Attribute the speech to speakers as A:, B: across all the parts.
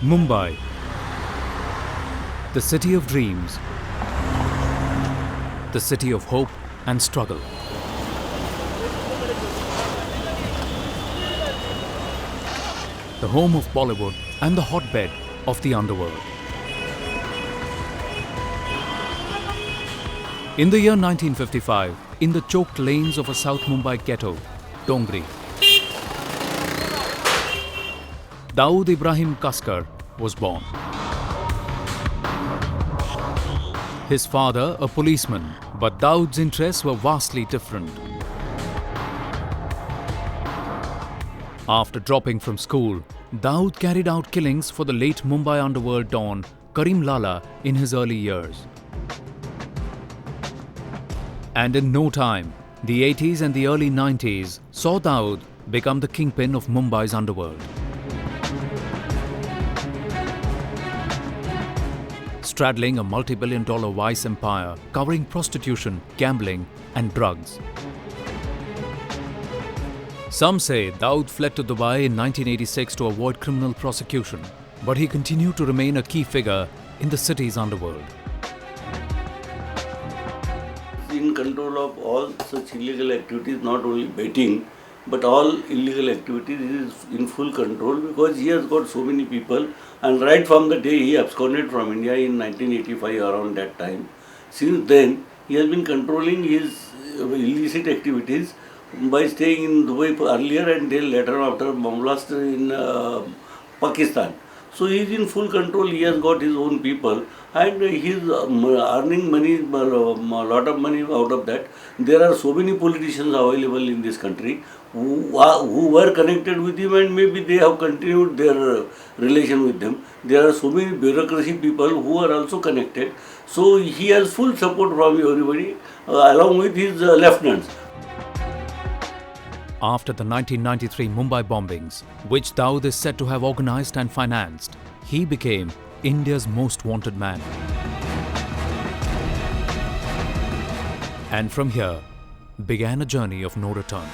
A: Mumbai, the city of dreams, the city of hope and struggle. The home of Bollywood and the hotbed of the underworld. In the year 1955, in the choked lanes of a South Mumbai ghetto, Dongri, Dawood Ibrahim Kaskar was born. His father, a policeman, but Dawood's interests were vastly different. After dropping from school, Dawood carried out killings for the late Mumbai underworld don Karim Lala in his early years. And in no time, the 80s and the early 90s saw Dawood become the kingpin of Mumbai's underworld. Straddling a multi-billion-dollar vice empire covering prostitution, gambling and drugs. Some say Dawood fled to Dubai in 1986 to avoid criminal prosecution, but he continued to remain a key figure in the city's underworld.
B: In control of all such illegal activities, not only betting, but all illegal activities, he is in full control because he has got so many people, and right from the day he absconded from India in 1985, around that time, since then he has been controlling his illicit activities by staying in Dubai earlier and then later after bomb blast in Pakistan. So he is in full control, he has got his own people and he is earning money, a lot of money out of that. There are so many politicians available in this country who were connected with him and maybe they have continued their relation with them. There are so many bureaucracy people who are also connected. So he has full support from everybody along with his lieutenants.
A: After the 1993 Mumbai bombings, which Dawood is said to have organized and financed, he became India's most wanted man. And from here began a journey of no return.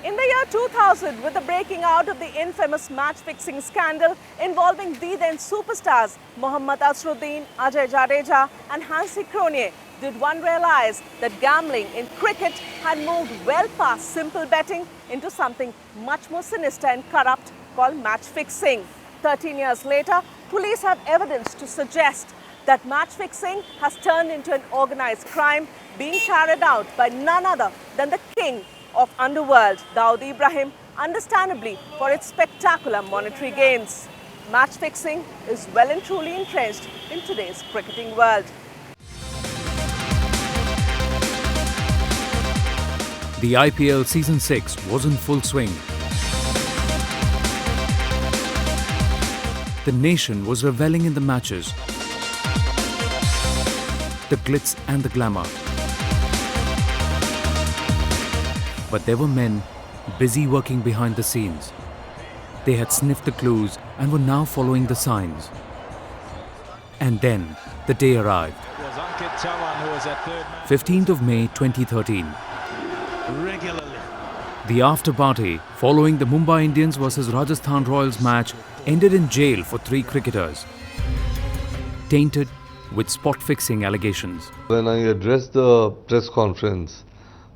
C: In the year 2000, with the breaking out of the infamous match-fixing scandal involving the then superstars Mohammad Azharuddin, Ajay Jadeja and Hansi Cronje, did one realize that gambling in cricket had moved well past simple betting into something much more sinister and corrupt called match-fixing. 13 years later, police have evidence to suggest that match-fixing has turned into an organized crime being carried out by none other than the king of underworld, Dawood Ibrahim, understandably for its spectacular monetary gains. Match-fixing is well and truly entrenched in today's cricketing world.
A: The IPL Season 6 was in full swing. The nation was reveling in the matches, the glitz and the glamour. But there were men busy working behind the scenes. They had sniffed the clues and were now following the signs. And then the day arrived. 15th of May 2013.
D: Regularly.
A: The after party following the Mumbai Indians vs Rajasthan Royals match ended in jail for 3 cricketers, tainted with spot fixing allegations.
E: When I addressed the press conference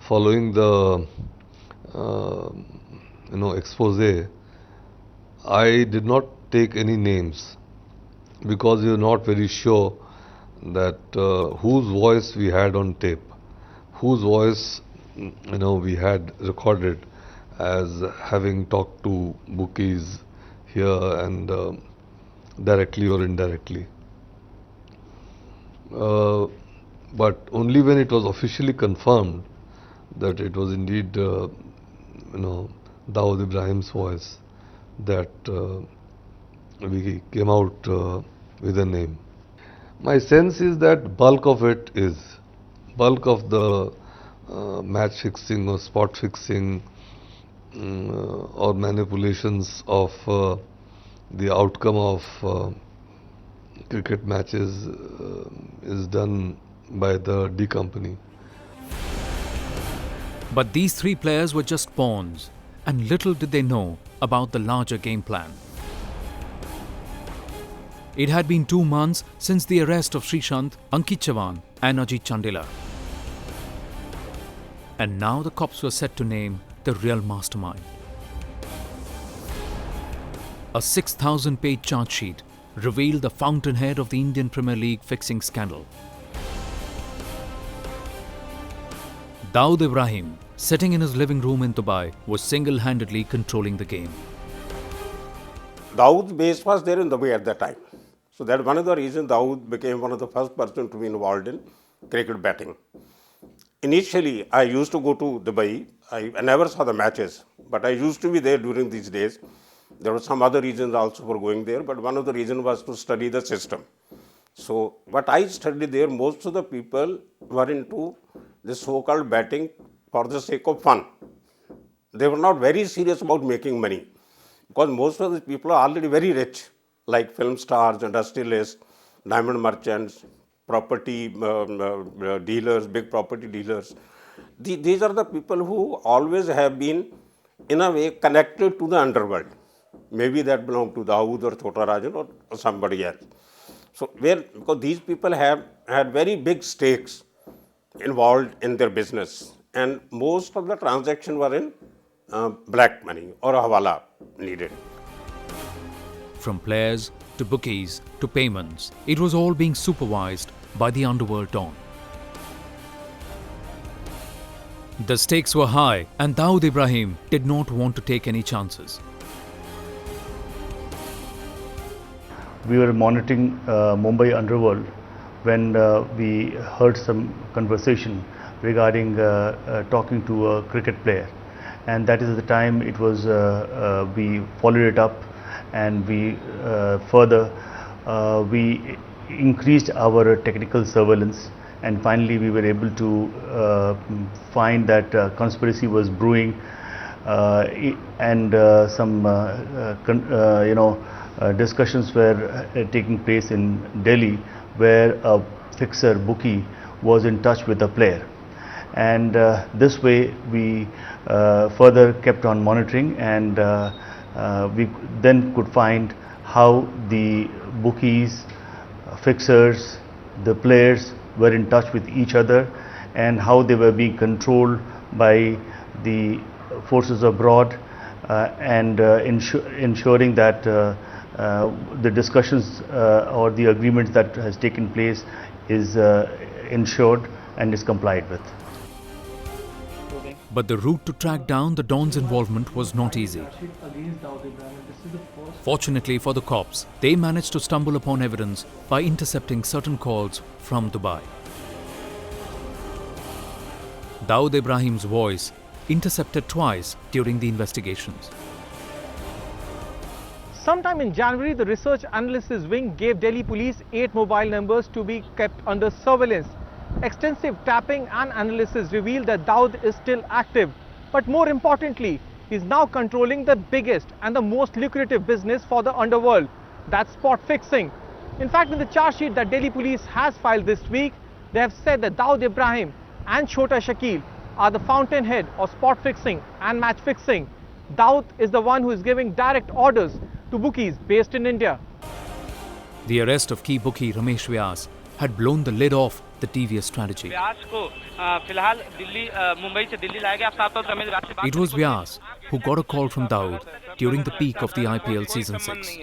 E: following the expose, I did not take any names because we were not very sure that whose voice we had on tape, whose voice we had recorded as having talked to bookies here and directly or indirectly. But only when it was officially confirmed that it was indeed Dawood Ibrahim's voice that we came out with a name. My sense is that bulk of the match fixing or spot fixing or manipulations of the outcome of cricket matches is done by the D company.
A: But these 3 players were just pawns, and little did they know about the larger game plan. It had been 2 months since the arrest of Srishant, Ankit Chavan and Ajit Chandela. And now the cops were set to name the real mastermind. A 6,000-page charge sheet revealed the fountainhead of the Indian Premier League fixing scandal. Dawood Ibrahim, sitting in his living room in Dubai, was single-handedly controlling the game.
F: Dawood's base was there in Dubai at that time. So that's one of the reasons Dawood became one of the first person to be involved in cricket betting. Initially, I used to go to Dubai. I never saw the matches, but I used to be there during these days. There were some other reasons also for going there, but one of the reasons was to study the system. So what I studied there, most of the people were into this so-called betting for the sake of fun. They were not very serious about making money because most of the people are already very rich, like film stars, industrialists, diamond merchants, property dealers, big property dealers. These are the people who always have been, in a way, connected to the underworld. Maybe that belonged to Dawood or Chota Rajan or somebody else. So, because these people have had very big stakes involved in their business, and most of the transactions were in black money or a hawala needed.
A: From players to bookies to payments, it was all being supervised by the underworld don. The stakes were high and Dawood Ibrahim did not want to take any chances.
G: We were monitoring Mumbai underworld when we heard some conversation regarding talking to a cricket player, and that is the time it was we followed it up, and we further we increased our technical surveillance, and finally we were able to find that conspiracy was brewing, and some discussions were taking place in Delhi, where a fixer bookie was in touch with a player, and this way we further kept on monitoring, and we then could find how the bookies, fixers, the players were in touch with each other, and how they were being controlled by the forces abroad, and ensuring that the discussions or the agreements that has taken place is ensured and is complied with.
A: But the route to track down the Don's involvement was not easy. Fortunately for the cops, they managed to stumble upon evidence by intercepting certain calls from Dubai. Dawood Ibrahim's voice intercepted twice during the investigations.
H: Sometime in January, the Research Analysis Wing gave Delhi police 8 mobile numbers to be kept under surveillance. Extensive tapping and analysis revealed that Dawood is still active. But more importantly, he is now controlling the biggest and the most lucrative business for the underworld, that's spot fixing. In fact, in the charge sheet that Delhi police has filed this week, they have said that Dawood Ibrahim and Chota Shakil are the fountainhead of spot fixing and match fixing. Dawood is the one who is giving direct orders to bookies based in India.
A: The arrest of key bookie Ramesh Vyas had blown the lid off the devious strategy. It was Vyas who got a call from Dawood during the peak of the IPL season 6.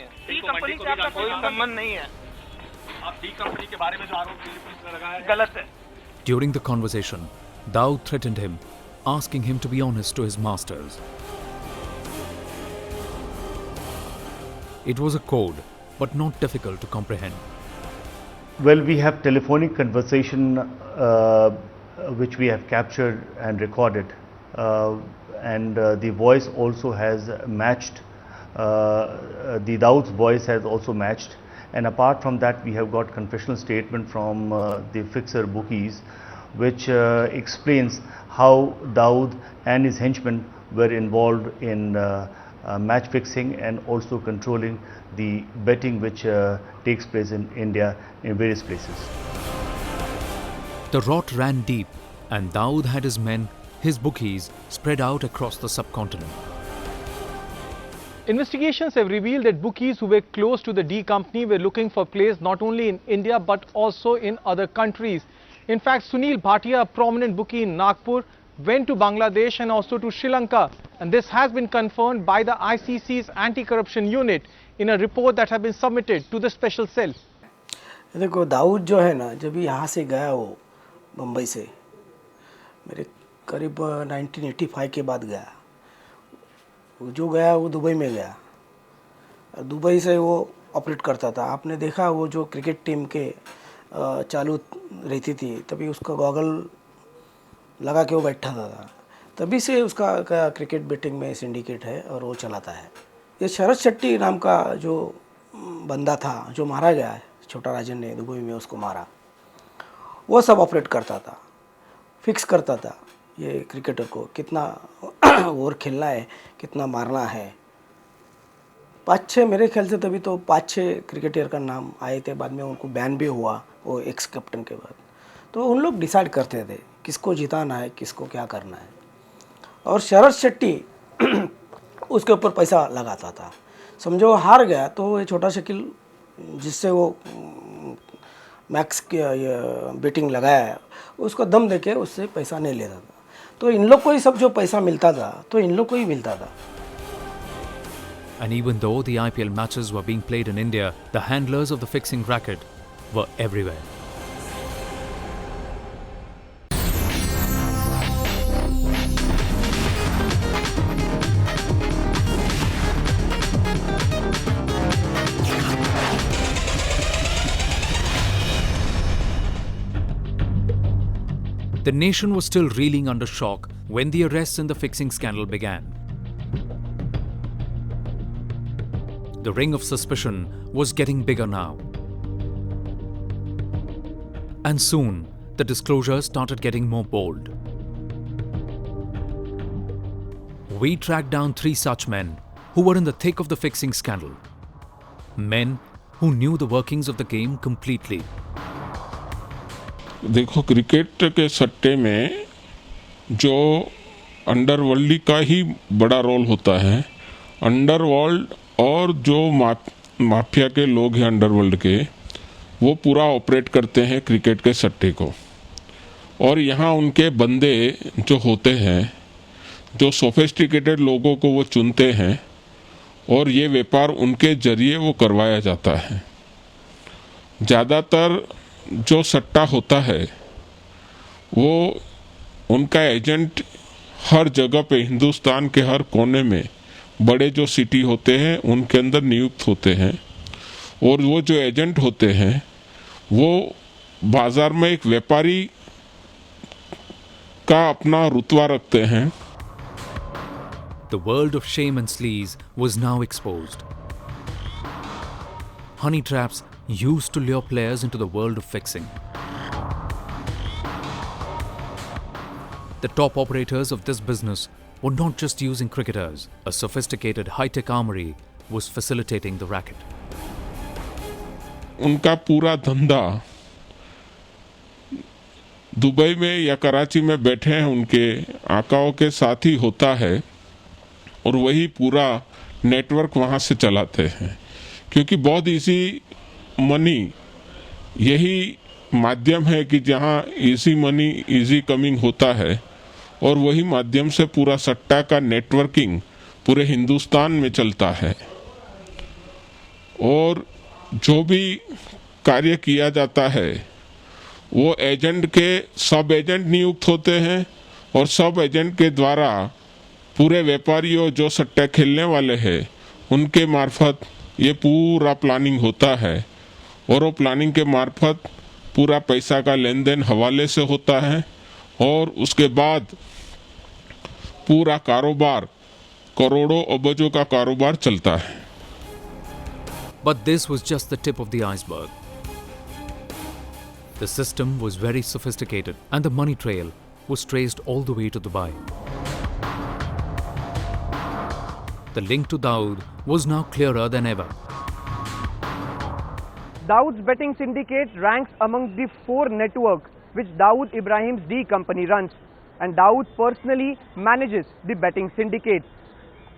A: During the conversation, Dawood threatened him, asking him to be honest to his masters. It was a code, but not difficult to comprehend.
G: Well, we have telephonic conversation which we have captured and recorded, and the voice also has matched, the Dawood's voice has also matched, and apart from that we have got confessional statement from the fixer bookies, which explains how Dawood and his henchmen were involved in match fixing and also controlling the betting which takes place in India in various places.
A: The rot ran deep and Dawood had his men, his bookies, spread out across the subcontinent.
H: Investigations have revealed that bookies who were close to the D company were looking for plays not only in India but also in other countries. In fact, Sunil Bhatia, a prominent bookie in Nagpur, went to Bangladesh and also to Sri Lanka, and this has been confirmed by the ICC's anti-corruption unit in a report that has been submitted to the special cell.
I: देखो दाऊद जो है ना, जब यहाँ से गया वो मुंबई से मेरे करीब 1985 के बाद गया, वो जो गया वो दुबई में गया और दुबई से वो ऑपरेट करता था। आपने देखा वो जो क्रिकेट टीम के चालू रहती थी तभी उसका गॉगल लगा के वो बैठा था, तभी से उसका क्रिकेट बेटिंग में सिंडिकेट है और वो चलाता है। ये शरद शेट्टी नाम का जो बंदा था जो मारा गया है, छोटा राजन ने दुबई में उसको मारा, वो सब ऑपरेट करता था, फिक्स करता था ये क्रिकेटर को कितना ओवर खेलना है, कितना मारना है। 5-6 मेरे ख्याल से तभी तो 5-6 क्रिकेटर का नाम आए थे, बाद में उनको बैन भी हुआ वो एक्स कैप्टन के बाद। तो उन लोग डिसाइड करते थे किसको जिताना है, किसको क्या करना है, और शरद शेट्टी उसके ऊपर पैसा लगाता था। समझो हार गया तो ये छोटा शकील जिससे वो मैक्स की बेटिंग लगाया है उसको दम देके उससे पैसा नहीं लेता था। तो इन लोग को ही सब जो पैसा मिलता था तो इन लोग को ही मिलता था।
A: And even though the IPL matches were being played in India, the handlers of the fixing racket were everywhere. The nation was still reeling under shock when the arrests in the fixing scandal began. The ring of suspicion was getting bigger now. And soon, the disclosures started getting more bold. We tracked down 3 such men who were in the thick of the fixing scandal. Men who knew the workings of the game completely.
J: देखो, cricket के सट्टे में जो underworld का ही बड़ा role होता है। Underworld और जो माफिया के लोग हैं अंडरवर्ल्ड के, वो पूरा ऑपरेट करते हैं क्रिकेट के सट्टे को। और यहाँ उनके बंदे जो होते हैं, जो सोफिस्टिकेटेड लोगों को वो चुनते हैं और ये व्यापार उनके जरिए वो करवाया जाता है। ज़्यादातर जो सट्टा होता है वो उनका एजेंट हर जगह पे, हिंदुस्तान के हर कोने में बड़े जो सिटी होते हैं उनके अंदर नियुक्त होते हैं। और वो जो एजेंट होते हैं वो बाजार में एक व्यापारी का अपना रुतबा रखते हैं।
A: The world of shame and sleaze was now exposed. Honey traps used to lure players into the world of fixing. The top operators of this business were not just using cricketers. A sophisticated high-tech armory was facilitating the racket.
J: उनका पूरा धंधा Dubai में या कराची में बैठे हैं उनके आकाओं के साथ ही होता है और वही पूरा नेटवर्क वहाँ से चलाते हैं। क्योंकि बहुत इजी मनी यही माध्यम है कि जहाँ इजी मनी इजी कमिंग होता है, और वही माध्यम से पूरा सट्टा का नेटवर्किंग पूरे हिंदुस्तान में चलता है। और जो भी कार्य किया जाता है वो एजेंट के सब एजेंट नियुक्त होते हैं और सब एजेंट के द्वारा पूरे व्यापारियों जो सट्टा खेलने वाले हैं उनके मार्फत ये पूरा प्लानिंग होता है। और वो प्लानिंग के मार्फत पूरा पैसा का लेन देन हवाले से होता है और उसके बाद पूरा कारोबार करोड़ों अबजों का कारोबार चलता है।
A: But this was just the tip of the iceberg. The system was very sophisticated and the money trail was traced all the way to Dubai. The link to Dawood was now clearer than ever.
H: Dawood's betting syndicate ranks among the 4 networks which Dawood Ibrahim's D company runs, and Dawood personally manages the betting syndicate.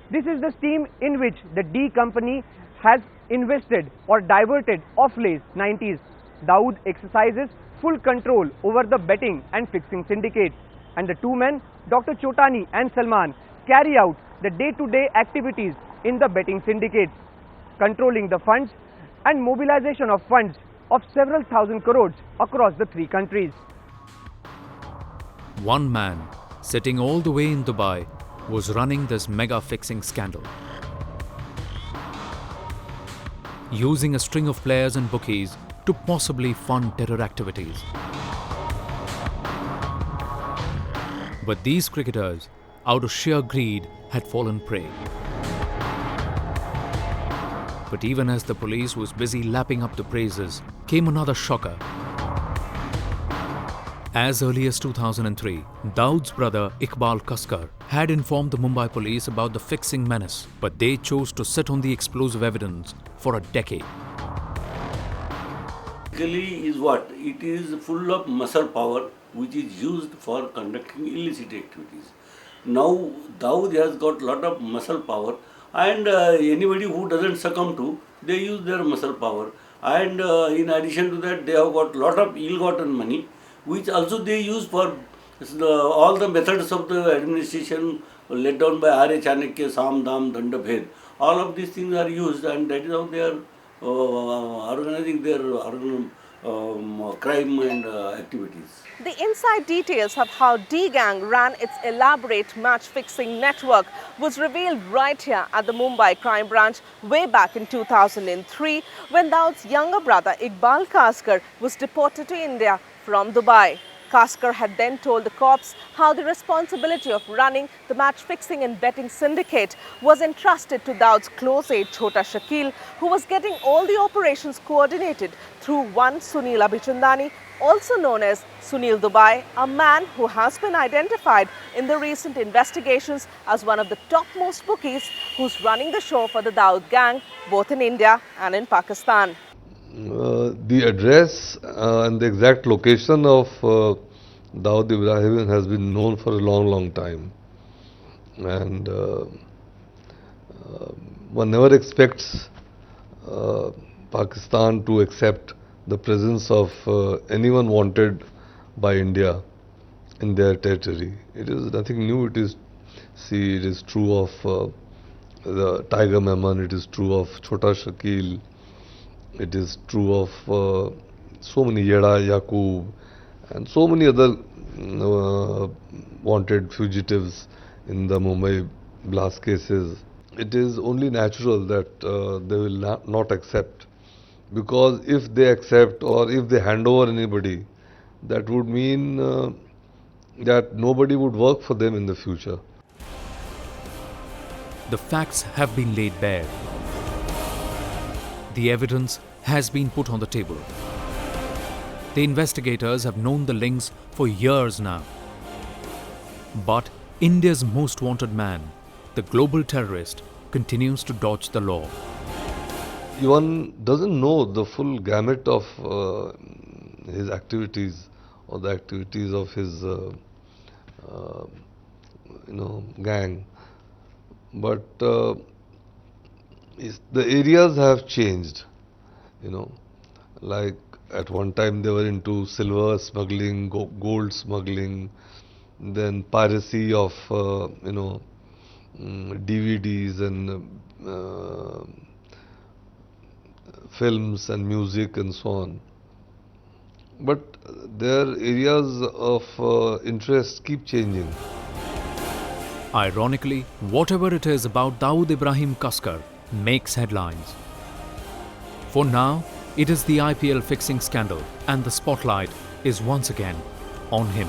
H: This is the scheme in which the D company has invested or diverted of late 90s. Dawood exercises full control over the betting and fixing syndicate, and the two men, Dr. Chotani and Salman, carry out the day-to-day activities in the betting syndicates, controlling the funds and mobilization of funds of several thousand crores across the three countries.
A: One man, sitting all the way in Dubai, was running this mega fixing scandal. Using a string of players and bookies to possibly fund terror activities. But these cricketers, out of sheer greed, had fallen prey. But even as the police was busy lapping up the praises, came another shocker. As early as 2003, Dawood's brother Iqbal Kaskar had informed the Mumbai police about the fixing menace, but they chose to sit on the explosive evidence for a decade.
B: Basically is what? It is full of muscle power which is used for conducting illicit activities. Now Dawood has got lot of muscle power, and anybody who doesn't succumb to, they use their muscle power. And in addition to that, they have got lot of ill-gotten money, which also they use for all the methods of the administration laid down by R.A. Chanakya, Sam, Dam, Danda, Bhed. All of these things are used, and that is how they are organizing their crime and activities.
C: The inside details of how D-Gang ran its elaborate match-fixing network was revealed right here at the Mumbai Crime Branch way back in 2003 when Dawood's younger brother Iqbal Kaskar was deported to India from Dubai. Kaskar had then told the cops how the responsibility of running the match-fixing and betting syndicate was entrusted to Dawood's close aide Chota Shakil, who was getting all the operations coordinated through one Sunil Abhichandani, also known as Sunil Dubai, a man who has been identified in the recent investigations as one of the topmost bookies who's running the show for the Dawood gang, both in India and in Pakistan.
E: The address and the exact location of Dawood Ibrahim has been known for a long time, and one never expects Pakistan to accept the presence of anyone wanted by India in their territory. It is nothing new. It is true of the Tiger Memon, it is true of Chota Shakil, it is true of so many Yeda, Yaqub, and so many other wanted fugitives in the Mumbai blast cases. It is only natural that they will not accept, because if they accept or if they hand over anybody, that would mean that nobody would work for them in the future.
A: The facts have been laid bare. The evidence has been put on the table. The investigators have known the links for years now. But India's most wanted man, the global terrorist, continues to dodge the law.
E: One doesn't know the full gamut of his activities or the activities of his gang, but the areas have changed. Like at one time they were into silver smuggling, gold smuggling, then piracy of DVDs and films and music and so on. But their areas of interest keep changing.
A: Ironically, whatever it is about Dawood Ibrahim Kaskar makes headlines. For now, it is the IPL fixing scandal, and the spotlight is once again on him.